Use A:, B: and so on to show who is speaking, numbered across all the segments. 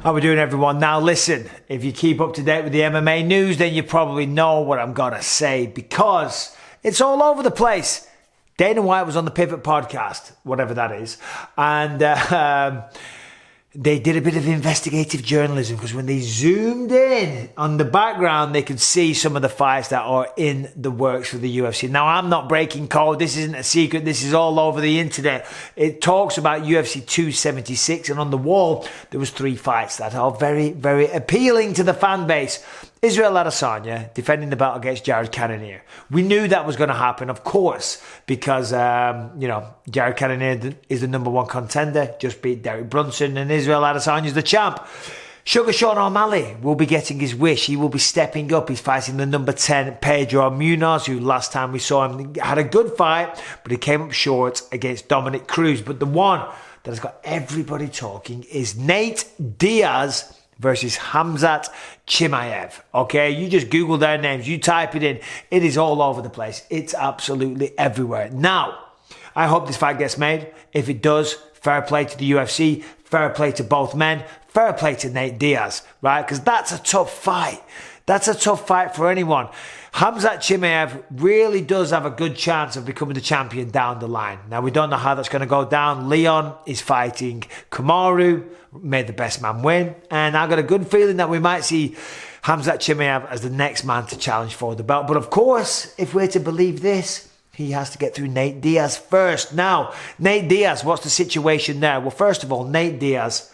A: How we doing, everyone? Now listen, if you keep up to date with the MMA news, then you probably know what I'm gonna say because it's all over the place. Dana White was on the Pivot podcast, whatever that is, and they did a bit of investigative journalism because when they zoomed in on the background, they could see some of the fights that are in the works for the UFC. Now, I'm not breaking code. This isn't a secret. This is all over the internet. It talks about UFC 276, and on the wall, there was 3 fights that are very, very appealing to the fan base. Israel Adesanya defending the belt against Jared Cannonier. We knew that was going to happen, of course, because, Jared Cannonier is the number 1 contender, just beat Derek Brunson, and Israel Adesanya is the champ. Sugar Sean O'Malley will be getting his wish. He will be stepping up. He's fighting the number 10, Pedro Munoz, who last time we saw him had a good fight, but he came up short against Dominic Cruz. But the one that has got everybody talking is Nate Diaz versus Khamzat Chimaev. Okay, you just Google their names, you type it in, it is all over the place. It's absolutely everywhere. Now, I hope this fight gets made. If it does, fair play to the UFC, fair play to both men, fair play to Nate Diaz, right? Because that's a tough fight. That's a tough fight for anyone. Khamzat Chimaev really does have a good chance of becoming the champion down the line. Now, we don't know how that's going to go down. Leon is fighting Kamaru, made the best man win. And I've got a good feeling that we might see Khamzat Chimaev as the next man to challenge for the belt. But of course, if we're to believe this, he has to get through Nate Diaz first. Now, Nate Diaz, what's the situation there? Well, first of all, Nate Diaz,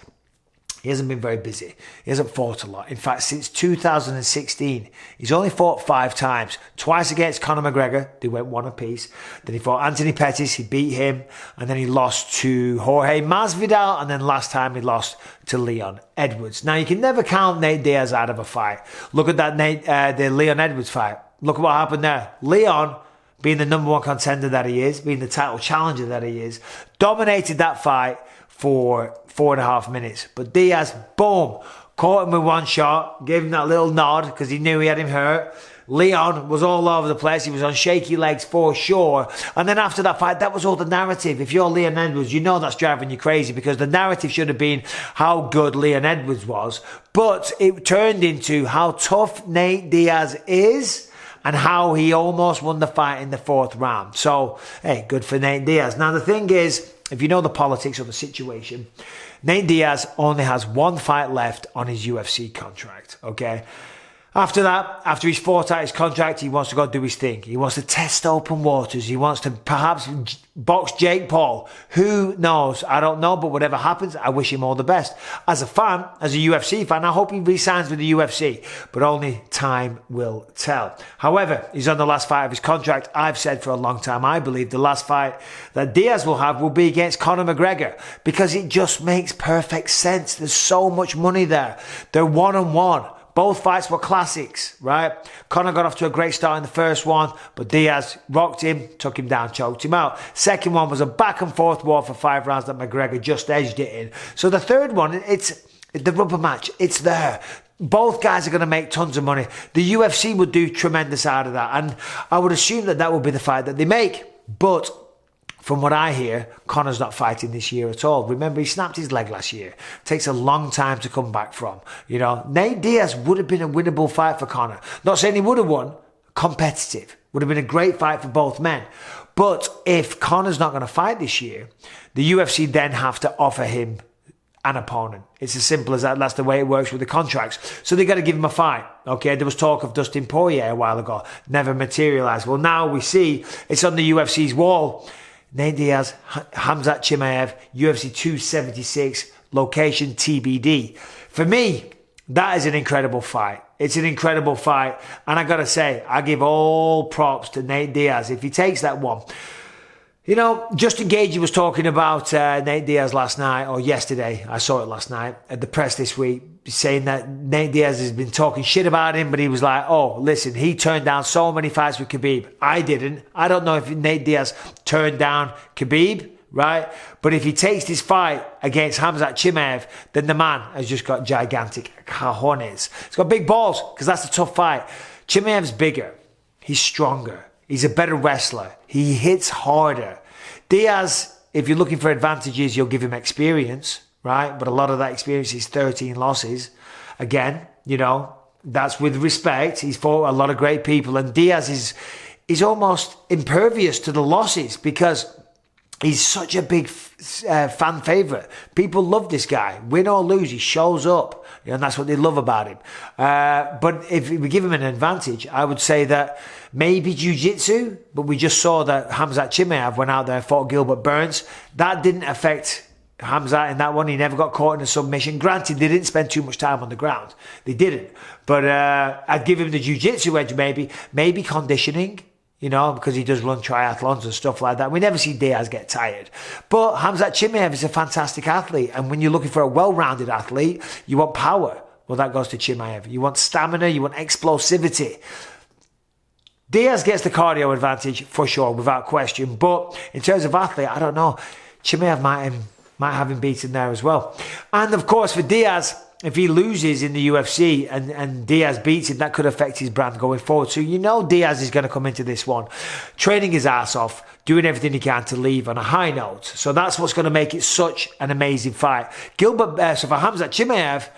A: he hasn't been very busy. He hasn't fought a lot. In fact, since 2016, he's only fought 5 times. Twice against Conor McGregor. They went 1 apiece. Then he fought Anthony Pettis. He beat him. And then he lost to Jorge Masvidal. And then last time he lost to Leon Edwards. Now, you can never count Nate Diaz out of a fight. Look at that the Leon Edwards fight. Look at what happened there. Leon, being the number 1 contender that he is, being the title challenger that he is, dominated that fight for 4.5 minutes. But Diaz, boom, caught him with 1 shot, gave him that little nod because he knew he had him hurt. Leon was all over the place. He was on shaky legs for sure. And then after that fight, that was all the narrative. If you're Leon Edwards, you know that's driving you crazy because the narrative should have been how good Leon Edwards was. But it turned into how tough Nate Diaz is and how he almost won the fight in the 4th round. So, hey, good for Nate Diaz. Now, the thing is, if you know the politics of the situation, Nate Diaz only has 1 fight left on his UFC contract, okay? After that, after he's fought out his contract, he wants to go do his thing. He wants to test open waters. He wants to perhaps box Jake Paul. Who knows? I don't know, but whatever happens, I wish him all the best. As a fan, as a UFC fan, I hope he re-signs with the UFC, but only time will tell. However, he's on the last fight of his contract. I've said for a long time, I believe the last fight that Diaz will have will be against Conor McGregor because it just makes perfect sense. There's so much money there. They're 1-on-1. Both fights were classics, right? Conor got off to a great start in the first one, but Diaz rocked him, took him down, choked him out. Second one was a back and forth war for 5 rounds that McGregor just edged it in. So the third one, it's the rubber match. It's there. Both guys are going to make tons of money. The UFC would do tremendous out of that. And I would assume that would be the fight that they make. But from what I hear, Conor's not fighting this year at all. Remember, he snapped his leg last year. Takes a long time to come back from. You know, Nate Diaz would have been a winnable fight for Conor. Not saying he would have won. Competitive. Would have been a great fight for both men. But if Conor's not going to fight this year, the UFC then have to offer him an opponent. It's as simple as that. That's the way it works with the contracts. So they got to give him a fight. Okay, there was talk of Dustin Poirier a while ago. Never materialized. Well, now we see it's on the UFC's wall. Nate Diaz, Khamzat Chimaev, UFC 276, location TBD. For me, that is an incredible fight. It's an incredible fight. And I got to say, I give all props to Nate Diaz if he takes that one. You know, Justin Gagey was talking about Nate Diaz last night, or yesterday, I saw it last night, at the press this week, saying that Nate Diaz has been talking shit about him, but he was like, oh, listen, he turned down so many fights with Khabib. I didn't. I don't know if Nate Diaz turned down Khabib, right? But if he takes this fight against Khamzat Chimaev, then the man has just got gigantic cojones. He's got big balls, because that's a tough fight. Chimaev's bigger. He's stronger. He's a better wrestler. He hits harder. Diaz, if you're looking for advantages, you'll give him experience, right? But a lot of that experience is 13 losses. Again, you know, that's with respect. He's fought a lot of great people, and Diaz is almost impervious to the losses because he's such a big fan favourite. People love this guy. Win or lose, he shows up. You know, and that's what they love about him. But if we give him an advantage, I would say that maybe jiu-jitsu, but we just saw that Khamzat Chimaev went out there and fought Gilbert Burns. That didn't affect Khamzat in that one. He never got caught in a submission. Granted, they didn't spend too much time on the ground. They didn't. But I'd give him the jiu-jitsu edge maybe conditioning, you know, because he does run triathlons and stuff like that. We never see Diaz get tired. But Khamzat Chimaev is a fantastic athlete. And when you're looking for a well-rounded athlete, you want power. Well, that goes to Chimaev. You want stamina, you want explosivity. Diaz gets the cardio advantage for sure, without question. But in terms of athlete, I don't know. Chimaev might have him beaten there as well. And of course, for Diaz, if he loses in the UFC and Diaz beats him, that could affect his brand going forward. So you know Diaz is going to come into this one training his ass off, doing everything he can to leave on a high note. So that's what's going to make it such an amazing fight. So for Khamzat Chimaev,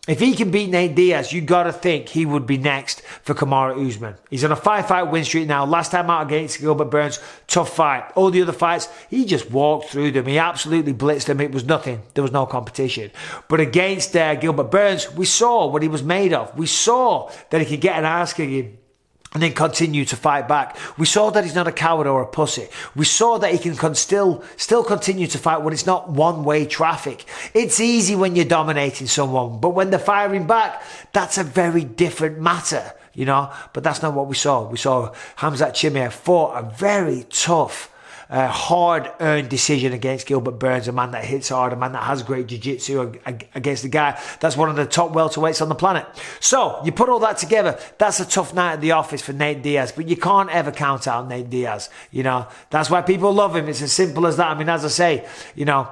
A: if he can beat Nate Diaz, you got to think he would be next for Kamaru Usman. He's on a 5-fight win streak now. Last time out against Gilbert Burns, tough fight. All the other fights, he just walked through them. He absolutely blitzed them. It was nothing. There was no competition. But against Gilbert Burns, we saw what he was made of. We saw that he could get an ass kicking and then continue to fight back. We saw that he's not a coward or a pussy. We saw that he can still continue to fight when it's not one-way traffic. It's easy when you're dominating someone, but when they're firing back, that's a very different matter, you know? But that's not what we saw. We saw Khamzat Chimaev fought a very tough, hard-earned decision against Gilbert Burns, a man that hits hard, a man that has great jiu-jitsu against the guy that's one of the top welterweights on the planet. So, you put all that together, that's a tough night at the office for Nate Diaz, but you can't ever count out Nate Diaz, you know. That's why people love him. It's as simple as that. I mean, as I say, you know,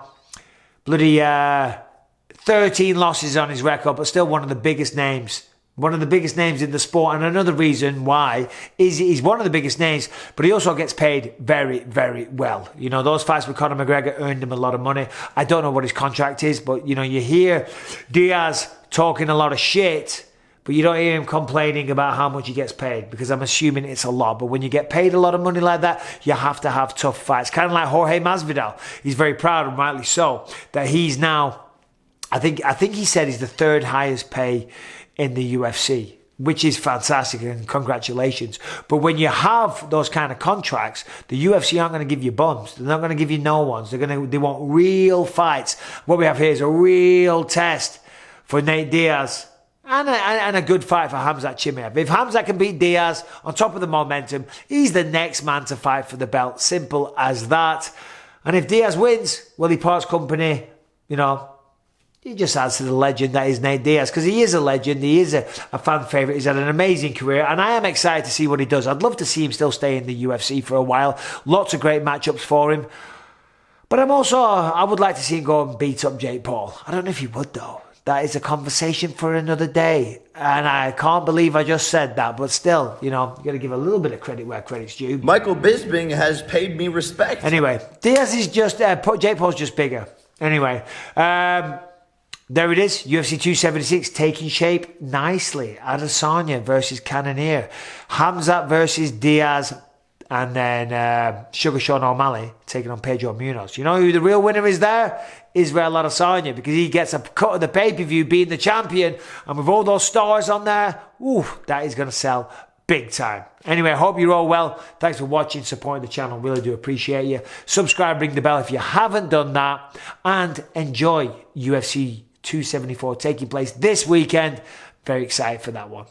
A: bloody 13 losses on his record, but still one of the biggest names. One of the biggest names in the sport, and another reason why is he's one of the biggest names, but he also gets paid very, very well. You know, those fights with Conor McGregor earned him a lot of money. I don't know what his contract is, but, you know, you hear Diaz talking a lot of shit, but you don't hear him complaining about how much he gets paid, because I'm assuming it's a lot. But when you get paid a lot of money like that, you have to have tough fights. Kind of like Jorge Masvidal. He's very proud, and rightly so, that he's now, I think he said he's the third highest pay in the UFC, which is fantastic, and congratulations. But when you have those kind of contracts, the UFC aren't going to give you bums. They're not going to give you no ones. They want real fights. What we have here is a real test for Nate Diaz and a good fight for Khamzat Chimaev. If Khamzat can beat Diaz on top of the momentum, he's the next man to fight for the belt. Simple as that. And if Diaz wins, well, he parts company, you know. He just adds to the legend that is Nate Diaz, because he is a legend. He is a fan favourite. He's had an amazing career, and I am excited to see what he does. I'd love to see him still stay in the UFC for a while. Lots of great matchups for him. But I would like to see him go and beat up Jake Paul. I don't know if he would, though. That is a conversation for another day. And I can't believe I just said that. But still, you know, you got to give a little bit of credit where credit's due.
B: Michael Bisping has paid me respect.
A: Anyway, Diaz is just, Jake Paul's just bigger. Anyway, there it is, UFC 276 taking shape nicely. Adesanya versus Cannonier. Khamzat versus Diaz. And then Sugar Sean O'Malley taking on Pedro Munoz. You know who the real winner is there? Israel Adesanya, because he gets a cut of the pay-per-view being the champion. And with all those stars on there, ooh, that is going to sell big time. Anyway, I hope you're all well. Thanks for watching, supporting the channel. Really do appreciate you. Subscribe, ring the bell if you haven't done that. And enjoy UFC 274 taking place this weekend. Very excited for that one.